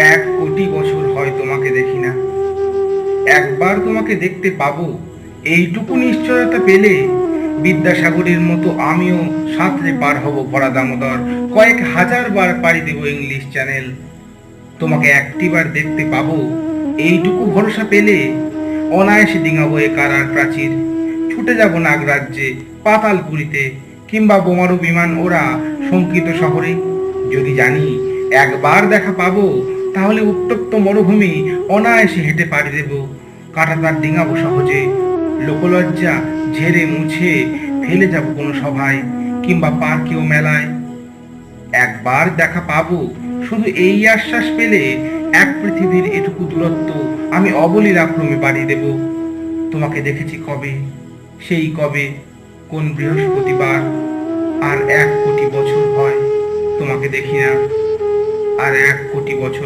1 কোটি বছর হয় তোমাকে দেখি না। একবার তোমাকে দেখতে পাবো, এইটুকু নিশ্চয়তা পেলে বিদ্যাসাগরের মতো আমিও সাঁতরে পার হব ভরা দামোদর, কয়েক হাজার বার পাড়ি দেব ইংলিশ চ্যানেল। তোমাকে একটিবার দেখতে পাবো, এইটুকু ভরসা পেলে অনায়াসে ডিঙাবো এ কারার প্রাচীর, ছুটে যাব নাগরাজ্যে, পাতালপুরীতে, কিংবা বোমারু বিমান ওরা শঙ্কিত শহরে। যদি জানি একবার দেখা পাবো, তাহলে উত্তপ্ত মরুভূমি অনায়াসে হেঁটে পাড়ি দেব, কাঁটাতার ডিঙাবো সহজে, লোকলজ্জা ঝেড়ে মুছে ফেলে যাব কোনো সভায়, কিংবা পার্কে ও মেলায়। একবার দেখা পাবো, শুধু এই আশ্বাস পেলে এক পৃথিবীর এটুকু দূরত্ব আমি অবলীর আক্রমে পাড়ি দেব। তোমাকে দেখেছি কবে, সেই কবে, কোন বৃহস্পতিবার। আর 1 কোটি বছর হয় তোমাকে দেখি না, আর 1 কোটি বছর